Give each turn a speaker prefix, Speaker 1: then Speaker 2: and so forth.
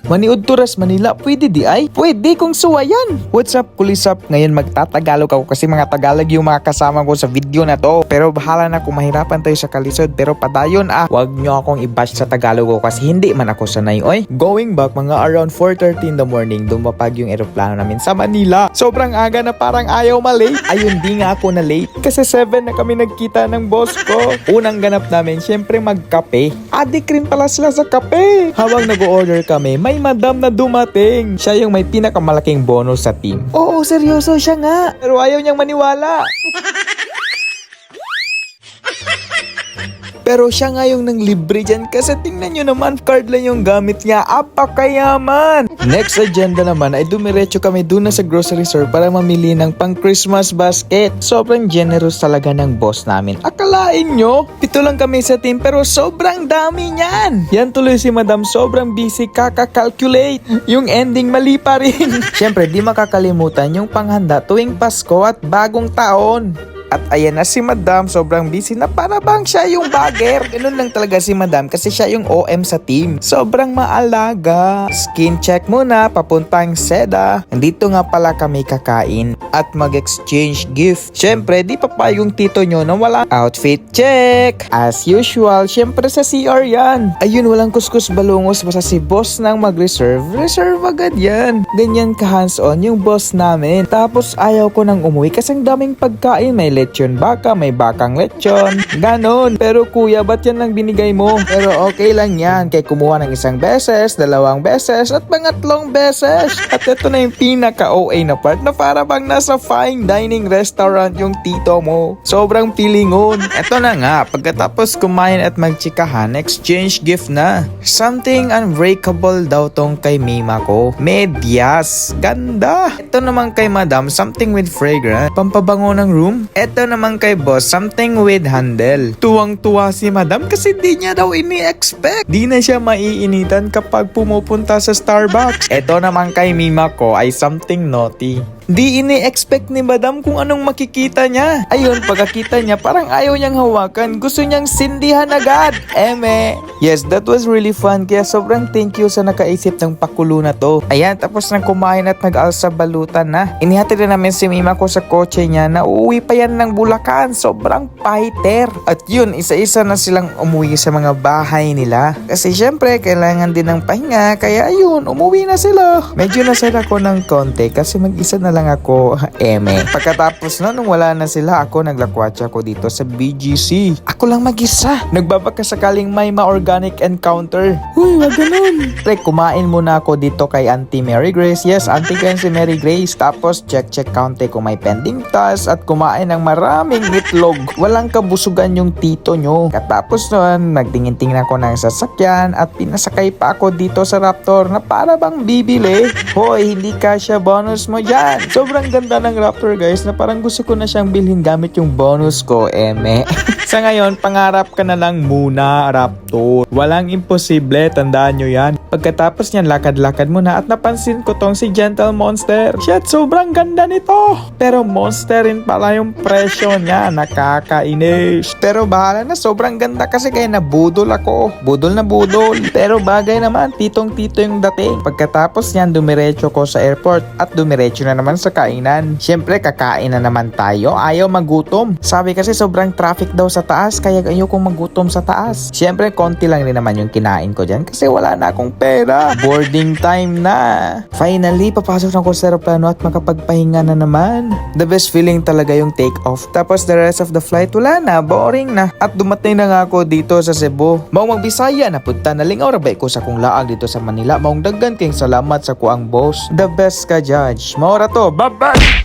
Speaker 1: Maniud turas Manila, pwede di ay? Pwede kung suwayan. What's up, kulisap? Ngayon magtatagalog ako kasi mga Tagalog yung mga kasama ko sa video na to. Pero bahala na kung mahirapan tayo sa kalisod. Pero padayon wag nyo akong i-bash sa Tagalog ko kasi hindi man ako sanay. Oy, going back mga around 4:30 in the morning, dumapag yung eroplano namin sa Manila. Sobrang aga na parang ayaw ma-late. Ayun, di nga ako na late. Kasi 7 na kami nagkita ng boss ko. Unang ganap namin, syempre magkape. Adik rin pala sila sa kape. Habang nag-order kami, may madam na dumating. Siya yung may pinakamalaking bonus sa team. Oo, seryoso siya nga. Pero ayaw niyang maniwala. Pero siya nga yung nang libre dyan kasi tingnan nyo naman, card lang yung gamit niya. Apakayaman! Next agenda naman ay dumiretso kami dun na sa grocery store para mamili ng pang Christmas basket. Sobrang generous talaga ng boss namin. Akalain nyo, 7 lang kami sa team pero sobrang dami niyan. Yan tuloy si madam, sobrang busy kaka-calculate. Yung ending mali pa rin. Siyempre, di makakalimutan yung panghanda tuwing Pasko at bagong taon. At ayan na si madam, sobrang busy na para bang siya yung bagger. Ganun lang talaga si madam kasi siya yung OM sa team. Sobrang maalaga. Skin check muna, papuntang Seda. Nandito nga pala kami kakain at mag-exchange gift. Syempre, di pa pa yung tito nyo na wala outfit check. As usual, syempre sa CR yan. Ayun, walang kuskus balungos, basta si boss nang mag-reserve. Reserve agad yan. Ganyan ka hands-on yung boss namin. Tapos ayaw ko nang umuwi kasi ang daming pagkain. May lechon baka, may bakang lechon. Ganon. Pero kuya, ba't yan lang binigay mo? Pero okay lang yan. Kaya kumuha ng 1 beses, 2 beses, at pangatlong beses. At ito na yung pinaka-OA na part na para bang nasa fine dining restaurant yung tito mo. Sobrang pilingon. Ito na nga, pagkatapos kumain at magtsikahan, exchange gift na. Something unbreakable daw tong kay Mima ko. Medyas. Ganda. Ito naman kay madam, something with fragrance. Pampabango ng room. Ito naman kay boss, something with handle. Tuwang-tuwa si madam kasi di niya daw ini-expect. Di na siya maiinitan kapag pumupunta sa Starbucks. Ito naman kay Mima ko ay something naughty. Di ini-expect ni madam kung anong makikita niya. Ayun, pagkakita niya parang ayaw niyang hawakan. Gusto niyang sindihan agad. Eme. Yes, that was really fun. Kaya sobrang thank you sa nakaisip ng pakulo na to. Ayan, tapos nang kumain at nag-alsa balutan na. Inihatid na namin si Mima ko sa kotse niya na uuwi pa yan ng Bulacan. Sobrang fighter. At yun, isa-isa na silang umuwi sa mga bahay nila. Kasi syempre, kailangan din ng pahinga. Kaya ayun, umuwi na sila. Medyo nasara ko ng konti kasi mag-isa na lang ako, eme. Pagkatapos nung wala na sila, ako naglakwatsa ko dito sa BGC. Ako lang mag-isa. Nagbabaka sakaling may ma-organic encounter. Uy, wag ganun. Like, kumain muna ako dito kay Auntie Mary Grace. Yes, Auntie ko yan si Mary Grace. Tapos, check county kung may pending task at kumain ng maraming itlog. Walang kabusugan yung tito nyo. Katapos nun, nagtingin-tingin ako ng sasakyan at pinasakay pa ako dito sa Raptor na para bang bibili. Hoy, hindi kasya bonus mo dyan. Sobrang ganda ng Raptor guys na parang gusto ko na siyang bilhin gamit yung bonus ko, eme. Sa ngayon, pangarap ka na lang muna, Raptor. Walang imposible, tandaan nyo yan. Pagkatapos niyan, lakad-lakad muna at napansin ko tong si Gentle Monster. Shit, sobrang ganda nito. Pero monster rin pala yung presyo niya. Nakakainis. Pero bahala na, sobrang ganda kasi kaya nabudol ako. Budol na budol. Pero bagay naman, titong-tito yung dating. Pagkatapos niyan, dumiretso ko sa airport at dumiretso na naman sa kainan. Siyempre, kakain na naman tayo. Ayaw magutom. Sabi kasi sobrang traffic daw sa taas, kaya ayoko magutom sa taas. Siyempre, konti lang rin naman yung kinain ko dyan kasi wala na akong pera. Boarding time na. Finally, papasok na ako sa aeroplano at makapagpahinga na naman. The best feeling talaga yung take off. Tapos the rest of the flight, wala na. Boring na. At dumating na nga ako dito sa Cebu. Maong magbisaya, napunta na lingaw rabay ko sa kong laag dito sa Manila. Maong daggan kayong salamat sa kuang boss. The best ka, Judge. Maura to. Bye-bye!